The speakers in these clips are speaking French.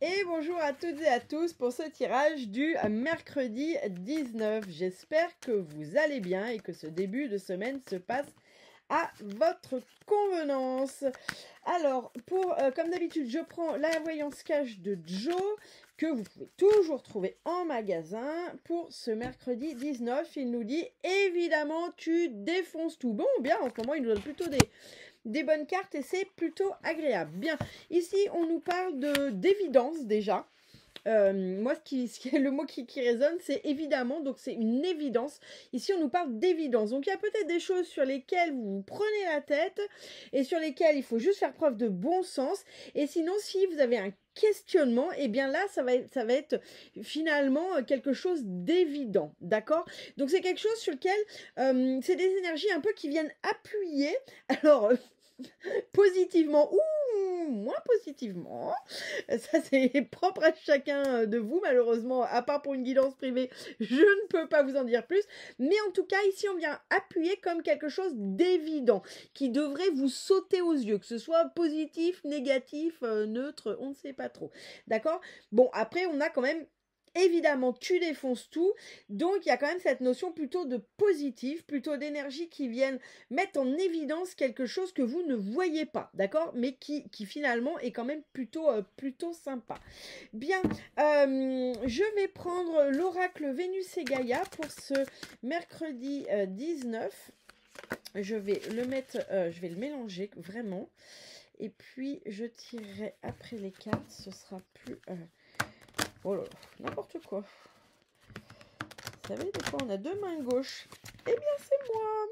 Et bonjour à toutes et à tous pour ce tirage du mercredi 19. J'espère que vous allez bien et que ce début de semaine se passe à votre convenance. Alors, comme d'habitude, je prends la voyance cash de Joe, que vous pouvez toujours trouver en magasin. Pour ce mercredi 19, il nous dit, évidemment, tu défonces tout. Bon, bien, en ce moment, il nous donne plutôt des bonnes cartes et c'est plutôt agréable. Bien, ici, on nous parle d'évidence déjà. Moi, le mot qui résonne, c'est évidemment, donc c'est une évidence. Ici, on nous parle d'évidence. Donc, il y a peut-être des choses sur lesquelles vous prenez la tête et sur lesquelles il faut juste faire preuve de bon sens. Et sinon, si vous avez un questionnement, et bien là, ça va être finalement quelque chose d'évident, d'accord? Donc, c'est quelque chose sur lequel c'est des énergies un peu qui viennent appuyer. Alors, positivement ou moins positivement. Ça, c'est propre à chacun de vous, malheureusement, à part pour une guidance privée, je ne peux pas vous en dire plus. Mais en tout cas, ici, on vient appuyer comme quelque chose d'évident, qui devrait vous sauter aux yeux, que ce soit positif, négatif, neutre, on ne sait pas trop. D'accord? Bon, après, on a quand même évidemment, tu défonces tout. Donc, il y a quand même cette notion plutôt de positif, plutôt d'énergie qui viennent mettre en évidence quelque chose que vous ne voyez pas, d'accord? Mais qui finalement est quand même plutôt sympa. Bien, je vais prendre l'oracle Vénus et Gaïa pour ce mercredi 19. Je vais le mélanger vraiment. Et puis, je tirerai après les cartes. Ce sera plus... Oh là là, n'importe quoi. Vous savez, des fois, on a deux mains gauches. Eh bien, c'est moi.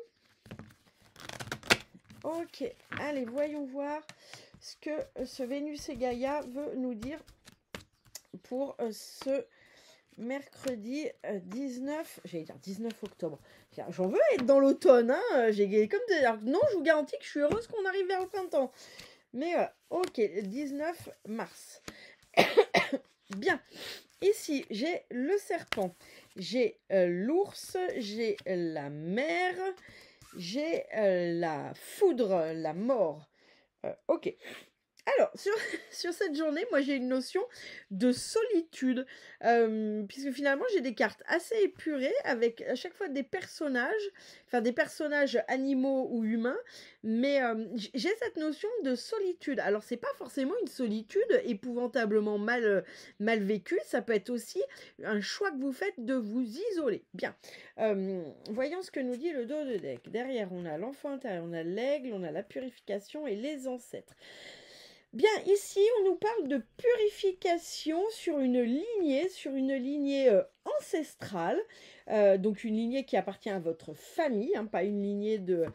Ok, allez, voyons voir ce que ce Vénus et Gaïa veut nous dire pour ce mercredi 19, j'allais dire 19 octobre. J'en veux être dans l'automne, hein. Alors, non, je vous garantis que je suis heureuse qu'on arrive vers le printemps. Mais ok, 19 mars. Bien, ici, j'ai le serpent, j'ai l'ours, j'ai la mer, j'ai la foudre, la mort. Ok. Alors, sur cette journée, moi j'ai une notion de solitude, puisque finalement j'ai des cartes assez épurées, avec à chaque fois des personnages animaux ou humains, mais j'ai cette notion de solitude. Alors, c'est pas forcément une solitude épouvantablement mal vécue, ça peut être aussi un choix que vous faites de vous isoler. Bien, voyons ce que nous dit le dos de deck. Derrière, on a l'enfant intérieur, on a l'aigle, on a la purification et les ancêtres. Bien, ici, on nous parle de purification sur une lignée ancestrale, donc une lignée qui appartient à votre famille, hein, pas une lignée de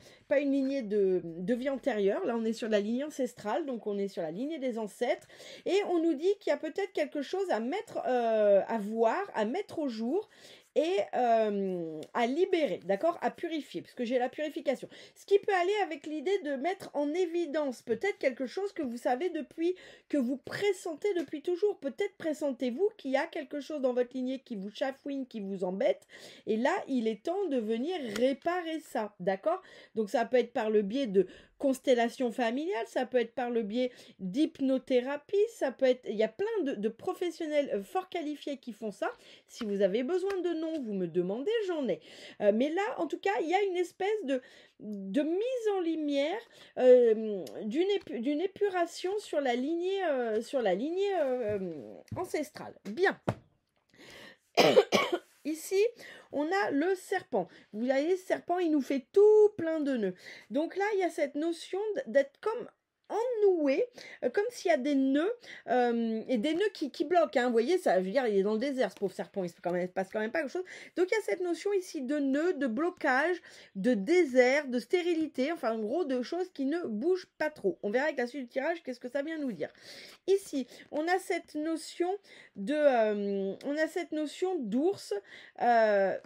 vie antérieure. Là, on est sur la lignée ancestrale, donc on est sur la lignée des ancêtres, et on nous dit qu'il y a peut-être quelque chose à mettre, à voir, à mettre au jour, et à libérer, d'accord, à purifier, parce que j'ai la purification. Ce qui peut aller avec l'idée de mettre en évidence peut-être quelque chose que vous savez depuis, que vous pressentez depuis toujours. Peut-être pressentez-vous qu'il y a quelque chose dans votre lignée qui vous chafouine, qui vous embête, et là, il est temps de venir réparer ça, d'accord? Donc ça peut être par le biais de constellation familiale, ça peut être par le biais d'hypnothérapie, ça peut être... Il y a plein de professionnels fort qualifiés qui font ça. Si vous avez besoin de noms, vous me demandez, j'en ai. Mais là, en tout cas, il y a une espèce de mise en lumière d'une épuration sur la lignée, ancestrale. Bien. Ici, on a le serpent. Vous voyez, le serpent, il nous fait tout plein de nœuds. Donc là, il y a cette notion d'être comme ennoué, comme s'il y a des nœuds, et des nœuds qui bloquent, hein. Vous voyez, ça, je veux dire, il est dans le désert, ce pauvre serpent, il se passe quand même pas quelque chose. Donc il y a cette notion ici de nœuds, de blocage, de désert, de stérilité, enfin en gros de choses qui ne bougent pas trop. On verra avec la suite du tirage qu'est-ce que ça vient nous dire. Ici, on a cette notion d'ours,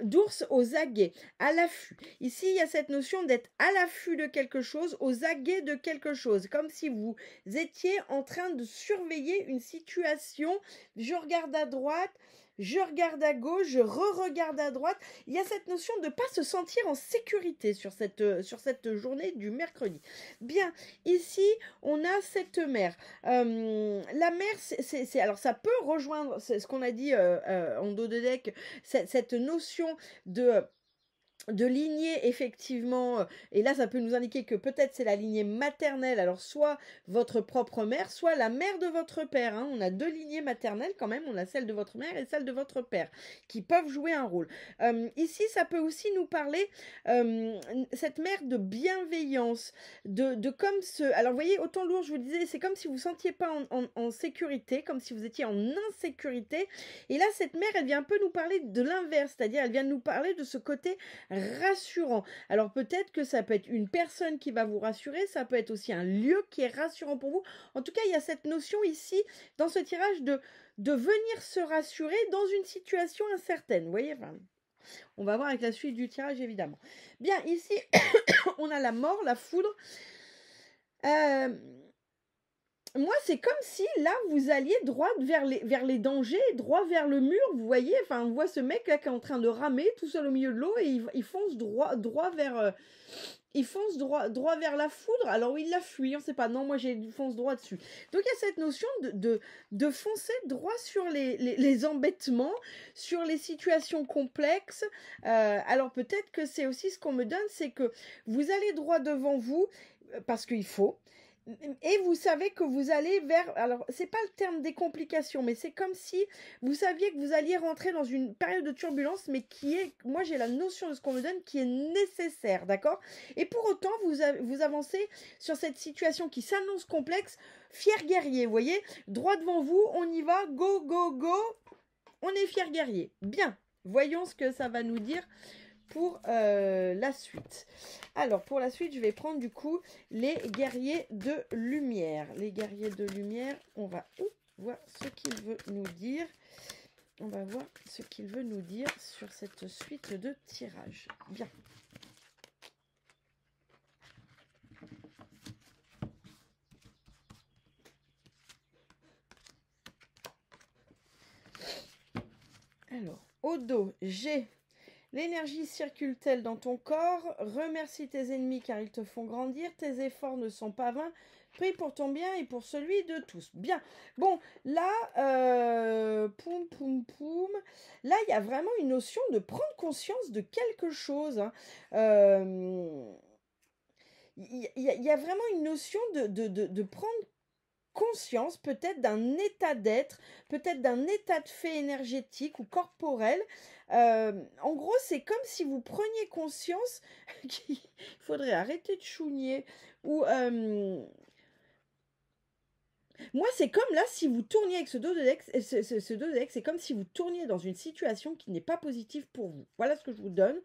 d'ours aux aguets, à l'affût. Ici, il y a cette notion d'être à l'affût de quelque chose, aux aguets de quelque chose, comme si vous étiez en train de surveiller une situation. Je regarde à droite, je regarde à gauche, je re-regarde à droite. Il y a cette notion de ne pas se sentir en sécurité sur cette journée du mercredi. Bien, ici, on a cette mer. La mer, alors ça peut rejoindre ce qu'on a dit en dos de deck, cette notion de lignée effectivement, et là ça peut nous indiquer que peut-être c'est la lignée maternelle, alors soit votre propre mère, soit la mère de votre père, hein. On a deux lignées maternelles quand même, on a celle de votre mère et celle de votre père, qui peuvent jouer un rôle. Ici ça peut aussi nous parler, cette mère de bienveillance, de comme ce... Alors vous voyez, autant lourd, je vous disais, c'est comme si vous ne sentiez pas en sécurité, comme si vous étiez en insécurité, et là cette mère, elle vient un peu nous parler de l'inverse, c'est-à-dire elle vient nous parler de ce côté rassurant. Alors peut-être que ça peut être une personne qui va vous rassurer, ça peut être aussi un lieu qui est rassurant pour vous. En tout cas, il y a cette notion ici, dans ce tirage, de venir se rassurer dans une situation incertaine. Vous voyez, enfin, on va voir avec la suite du tirage, évidemment. Bien, ici, on a la mort, la foudre. Moi, c'est comme si, là, vous alliez droit vers les dangers, droit vers le mur, vous voyez, enfin, on voit ce mec-là qui est en train de ramer, tout seul au milieu de l'eau, et il fonce droit vers... il fonce droit vers la foudre, alors il la fuit, on ne sait pas, non, moi, il fonce droit dessus. Donc, il y a cette notion de foncer droit sur les embêtements, sur les situations complexes. Alors, peut-être que c'est aussi ce qu'on me donne, c'est que vous allez droit devant vous, parce qu'il faut... Et vous savez que vous allez vers... Alors, c'est pas le terme des complications, mais c'est comme si vous saviez que vous alliez rentrer dans une période de turbulence, mais qui est... Moi, j'ai la notion de ce qu'on me donne qui est nécessaire, d'accord? Et pour autant, vous avancez sur cette situation qui s'annonce complexe, fier guerrier, vous voyez? Droit devant vous, on y va, go, go, go. On est fier guerrier. Bien, voyons ce que ça va nous dire pour la suite. Alors, pour la suite, je vais prendre du coup les guerriers de lumière. Les guerriers de lumière, on va voir ce qu'il veut nous dire. On va voir ce qu'il veut nous dire sur cette suite de tirage. Bien. Alors, au dos, j'ai... L'énergie circule-t-elle dans ton corps? Remercie tes ennemis car ils te font grandir. Tes efforts ne sont pas vains. Prie pour ton bien et pour celui de tous. Bien. Bon, là, poum, poum, poum. Là, il y a vraiment une notion de prendre conscience de quelque chose. Hein. Il y a vraiment une notion de prendre conscience peut-être d'un état d'être, peut-être d'un état de fait énergétique ou corporel. En gros, c'est comme si vous preniez conscience qu'il faudrait arrêter de chougner ou... Moi, c'est comme là, si vous tourniez avec ce dos de deck, ce dos de deck, c'est comme si vous tourniez dans une situation qui n'est pas positive pour vous. Voilà ce que je vous donne,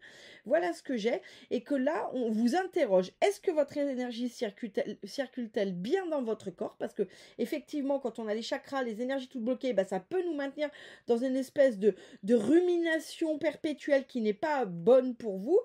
voilà ce que j'ai, et que là, on vous interroge. Est-ce que votre énergie circule-t-elle bien dans votre corps? Parce que, effectivement, quand on a les chakras, les énergies toutes bloquées, bah, ça peut nous maintenir dans une espèce de rumination perpétuelle qui n'est pas bonne pour vous.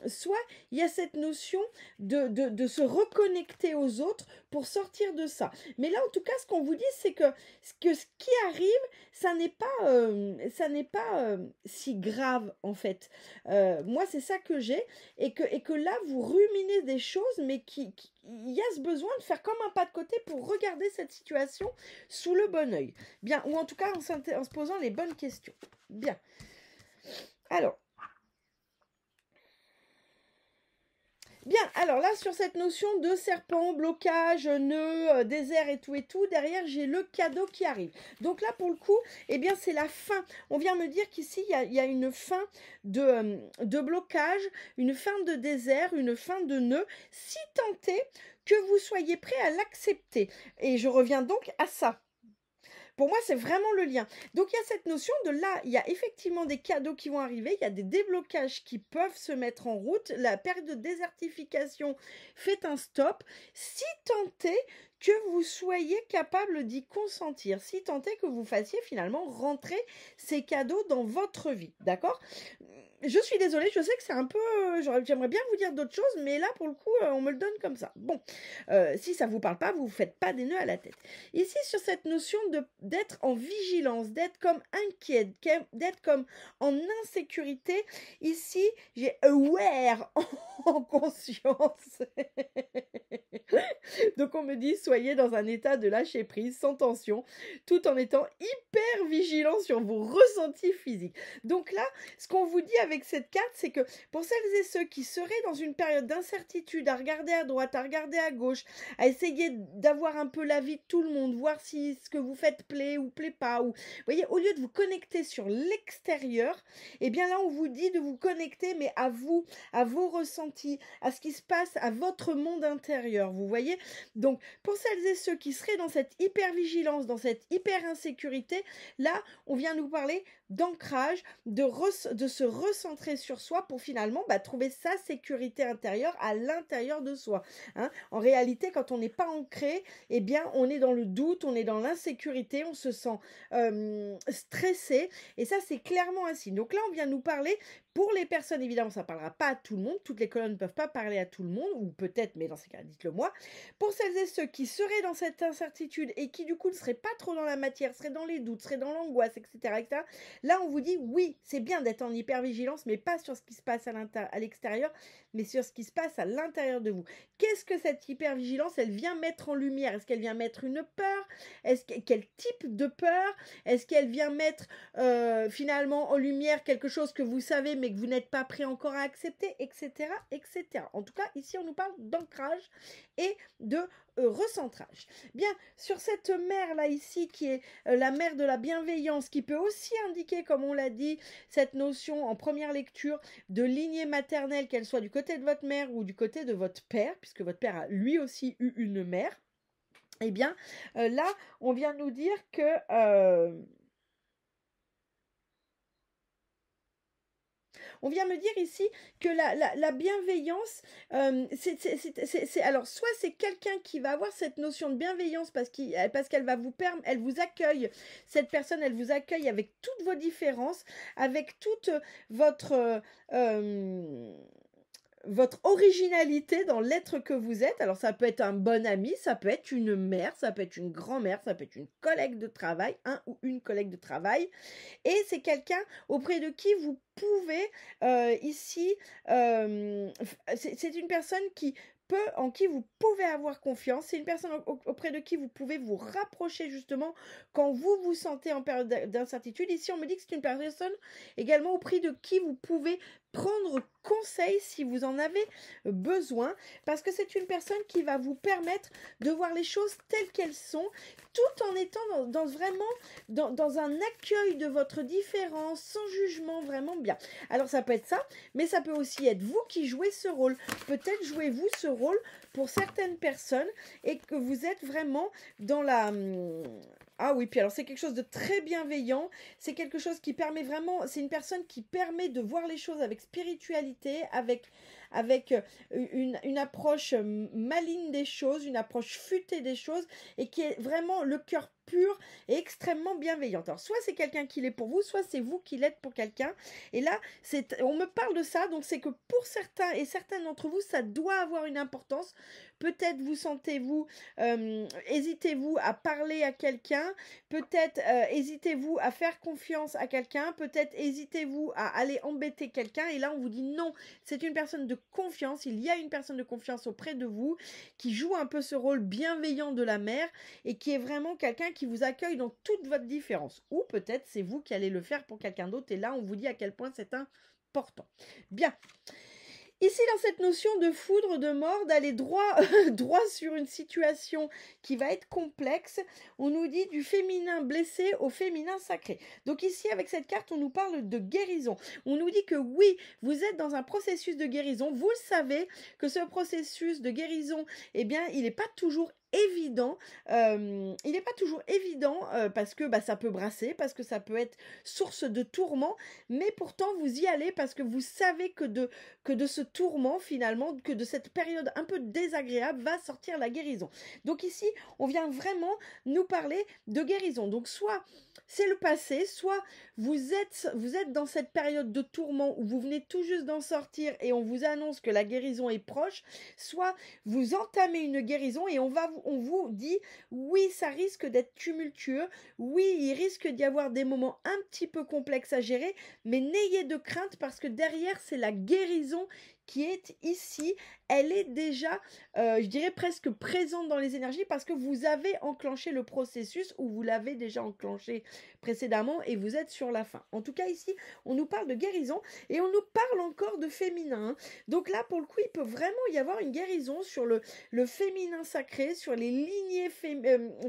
Soit, il y a cette notion de se reconnecter aux autres pour sortir de ça. Mais là, en tout cas, ce qu'on vous dit, c'est que ce qui arrive, ça n'est pas si grave, en fait. Moi, c'est ça que j'ai, et que là, vous ruminez des choses, mais il y a ce besoin de faire comme un pas de côté pour regarder cette situation sous le bon œil. Bien, ou en tout cas, en se posant les bonnes questions. Bien. Alors, bien, alors là, sur cette notion de serpent, blocage, nœud, désert et tout, derrière, j'ai le cadeau qui arrive. Donc là, pour le coup, eh bien, c'est la fin. On vient me dire qu'ici, il y a une fin de blocage, une fin de désert, une fin de nœud, si tant est que vous soyez prêt à l'accepter. Et je reviens donc à ça. Pour moi, c'est vraiment le lien. Donc, il y a cette notion de là, il y a effectivement des cadeaux qui vont arriver, il y a des déblocages qui peuvent se mettre en route. La période de désertification fait un stop. Si tant est que vous soyez capable d'y consentir, si tant est que vous fassiez finalement rentrer ces cadeaux dans votre vie, d'accord ? je suis désolée, je sais que c'est un peu... j'aimerais bien vous dire d'autres choses, mais là, pour le coup, on me le donne comme ça. Bon, si ça vous parle pas, vous faites pas des nœuds à la tête. Ici, sur cette notion d'être en vigilance, d'être comme inquiète, d'être comme en insécurité, ici, j'ai aware en conscience. Donc, on me dit, soyez dans un état de lâcher prise, sans tension, tout en étant hyper vigilant sur vos ressentis physiques. Donc là, ce qu'on vous dit avec cette carte, c'est que pour celles et ceux qui seraient dans une période d'incertitude, à regarder à droite, à regarder à gauche, à essayer d'avoir un peu l'avis de tout le monde, voir si ce que vous faites plaît ou plaît pas, ou vous voyez, au lieu de vous connecter sur l'extérieur, eh bien là, on vous dit de vous connecter, mais à vous, à vos ressentis, à ce qui se passe à votre monde intérieur, vous voyez. Donc, pour celles et ceux qui seraient dans cette hyper-vigilance, dans cette hyper-insécurité, là, on vient nous parler d'ancrage, de se recentrer sur soi pour finalement trouver sa sécurité intérieure à l'intérieur de soi. Hein. En réalité, quand on n'est pas ancré, eh bien, on est dans le doute, on est dans l'insécurité, on se sent stressé. Et ça, c'est clairement un signe. Donc là, on vient nous parler, pour les personnes, évidemment, ça ne parlera pas à tout le monde. Toutes les colonnes ne peuvent pas parler à tout le monde, ou peut-être, mais dans ces cas, dites-le moi. Pour celles et ceux qui seraient dans cette incertitude et qui, du coup, ne seraient pas trop dans la matière, seraient dans les doutes, seraient dans l'angoisse, etc., etc., là, on vous dit, oui, c'est bien d'être en hypervigilance, mais pas sur ce qui se passe à l'extérieur, mais sur ce qui se passe à l'intérieur de vous. Qu'est-ce que cette hypervigilance, elle vient mettre en lumière? Est-ce qu'elle vient mettre une peur? Quel type de peur? Est-ce qu'elle vient mettre finalement en lumière quelque chose que vous savez, mais que vous n'êtes pas prêt encore à accepter, etc., etc. En tout cas, ici, on nous parle d'ancrage et de recentrage. Bien, sur cette mer-là ici, qui est la mer de la bienveillance, qui peut aussi indiquer, comme on l'a dit, cette notion en première lecture de lignée maternelle, qu'elle soit du côté de votre mère ou du côté de votre père, puisque votre père a lui aussi eu une mère, eh bien, là, on vient nous dire que... on vient me dire ici que la bienveillance, alors soit c'est quelqu'un qui va avoir cette notion de bienveillance parce qu'elle va elle vous accueille, cette personne, elle vous accueille avec toutes vos différences, avec toute votre originalité dans l'être que vous êtes. Alors ça peut être un bon ami, ça peut être une mère, ça peut être une grand-mère, ça peut être une collègue de travail, un ou une collègue de travail, et c'est quelqu'un auprès de qui vous pouvez ici, c'est une personne en qui vous pouvez avoir confiance, c'est une personne auprès de qui vous pouvez vous rapprocher justement quand vous vous sentez en période d'incertitude. Ici on me dit que c'est une personne également auprès de qui vous pouvez prendre conseil si vous en avez besoin, parce que c'est une personne qui va vous permettre de voir les choses telles qu'elles sont, tout en étant vraiment dans un accueil de votre différence, sans jugement, vraiment bien. Alors ça peut être ça, mais ça peut aussi être vous qui jouez ce rôle. Peut-être jouez-vous ce rôle pour certaines personnes et que vous êtes vraiment dans la... Ah oui, puis alors c'est quelque chose de très bienveillant, c'est quelque chose qui permet vraiment, c'est une personne qui permet de voir les choses avec spiritualité, avec une approche maligne des choses, une approche futée des choses, et qui est vraiment le cœur pur et extrêmement bienveillante. Alors soit c'est quelqu'un qui l'est pour vous, soit c'est vous qui l'êtes pour quelqu'un. Et là, on me parle de ça, donc c'est que pour certains et certaines d'entre vous, ça doit avoir une importance. Peut-être vous sentez-vous, hésitez-vous à parler à quelqu'un, peut-être hésitez-vous à faire confiance à quelqu'un, peut-être hésitez-vous à aller embêter quelqu'un, et là on vous dit non, c'est une personne de confiance, il y a une personne de confiance auprès de vous, qui joue un peu ce rôle bienveillant de la mère, et qui est vraiment quelqu'un qui vous accueille dans toute votre différence. Ou peut-être c'est vous qui allez le faire pour quelqu'un d'autre, et là on vous dit à quel point c'est important. Bien. Ici, dans cette notion de foudre, de mort, d'aller droit sur une situation qui va être complexe, on nous dit du féminin blessé au féminin sacré. Donc ici, avec cette carte, on nous parle de guérison. On nous dit que oui, vous êtes dans un processus de guérison. Vous le savez que ce processus de guérison, eh bien, il n'est pas toujours évident, il n'est pas toujours évident parce que ça peut brasser, parce que ça peut être source de tourment, mais pourtant vous y allez parce que vous savez que de ce tourment finalement, que de cette période un peu désagréable va sortir la guérison. Donc ici, on vient vraiment nous parler de guérison. Donc soit c'est le passé, soit vous êtes dans cette période de tourment où vous venez tout juste d'en sortir et on vous annonce que la guérison est proche, soit vous entamez une guérison et on vous dit oui, ça risque d'être tumultueux, oui, il risque d'y avoir des moments un petit peu complexes à gérer, mais n'ayez de crainte parce que derrière c'est la guérison qui est ici, elle est déjà, je dirais presque présente dans les énergies parce que vous avez enclenché le processus ou vous l'avez déjà enclenché précédemment et vous êtes sur la fin. En tout cas ici, on nous parle de guérison et on nous parle encore de féminin. Hein. Donc là, pour le coup, il peut vraiment y avoir une guérison sur le féminin sacré, sur les lignées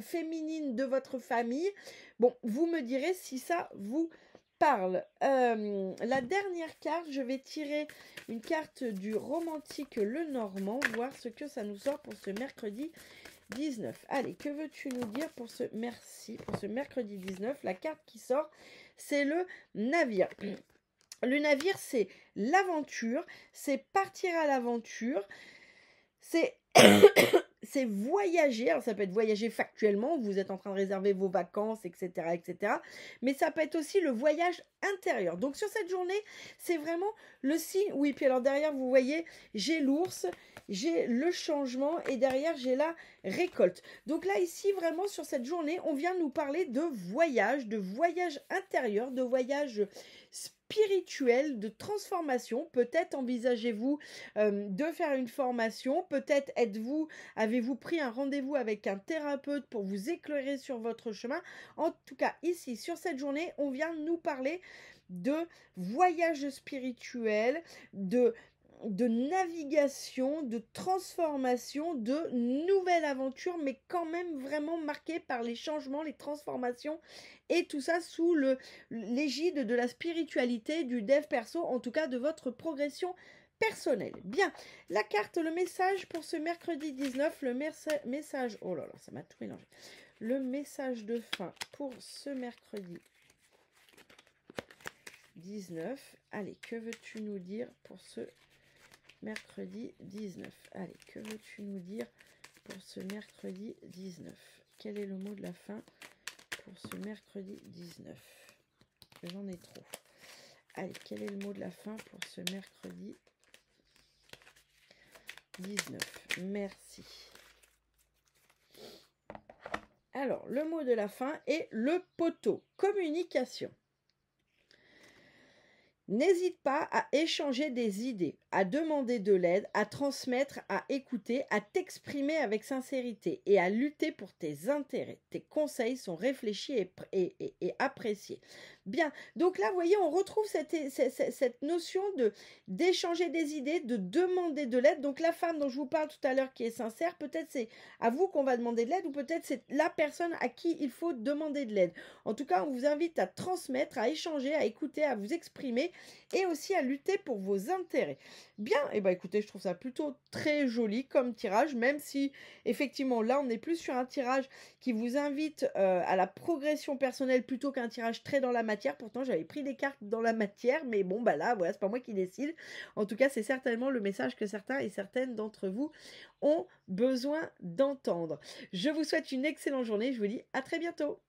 féminines de votre famille. Bon, vous me direz si ça vous parle. La dernière carte, je vais tirer une carte du romantique Lenormand, voir ce que ça nous sort pour ce mercredi 19. Allez, que veux-tu nous dire pour ce mercredi 19? La carte qui sort, c'est le navire. Le navire, c'est l'aventure, c'est partir à l'aventure, c'est c'est voyager. Alors ça peut être voyager factuellement, vous êtes en train de réserver vos vacances, etc., etc. Mais ça peut être aussi le voyage intérieur. Donc sur cette journée, c'est vraiment le signe. Oui, puis alors derrière, vous voyez, j'ai l'ours, j'ai le changement et derrière, j'ai la récolte. Donc là, ici, vraiment, sur cette journée, on vient nous parler de voyage intérieur, de voyage spirituel, de transformation. Peut-être envisagez-vous de faire une formation, peut-être avez-vous pris un rendez-vous avec un thérapeute pour vous éclairer sur votre chemin. En tout cas, ici, sur cette journée, on vient nous parler de voyage spirituel, de navigation, de transformation, de nouvelle aventure, mais quand même vraiment marquée par les changements, les transformations, et tout ça sous l'égide de la spiritualité, du dev perso, en tout cas de votre progression personnelle. Bien, la carte, le message pour ce mercredi 19, le message, oh là là, ça m'a tout mélangé, le message de fin pour ce mercredi 19. Allez, que veux-tu nous dire pour ce mercredi 19? Allez, que veux-tu nous dire pour ce mercredi 19? Quel est le mot de la fin pour ce mercredi 19? J'en ai trop. Allez, quel est le mot de la fin pour ce mercredi 19? Merci. Alors, le mot de la fin est le poteau. Communication. N'hésite pas à échanger des idées, à demander de l'aide, à transmettre, à écouter, à t'exprimer avec sincérité et à lutter pour tes intérêts. Tes conseils sont réfléchis et appréciés. Bien, donc là, vous voyez, on retrouve cette notion d'échanger des idées, de demander de l'aide. Donc la femme dont je vous parle tout à l'heure qui est sincère, peut-être c'est à vous qu'on va demander de l'aide ou peut-être c'est la personne à qui il faut demander de l'aide. En tout cas, on vous invite à transmettre, à échanger, à écouter, à vous exprimer et aussi à lutter pour vos intérêts. Bien, et écoutez, je trouve ça plutôt très joli comme tirage, même si effectivement là on est plus sur un tirage qui vous invite à la progression personnelle plutôt qu'un tirage très dans la matière. Pourtant j'avais pris des cartes dans la matière, mais bon là voilà, c'est pas moi qui décide. En tout cas c'est certainement le message que certains et certaines d'entre vous ont besoin d'entendre. Je vous souhaite une excellente journée, je vous dis à très bientôt.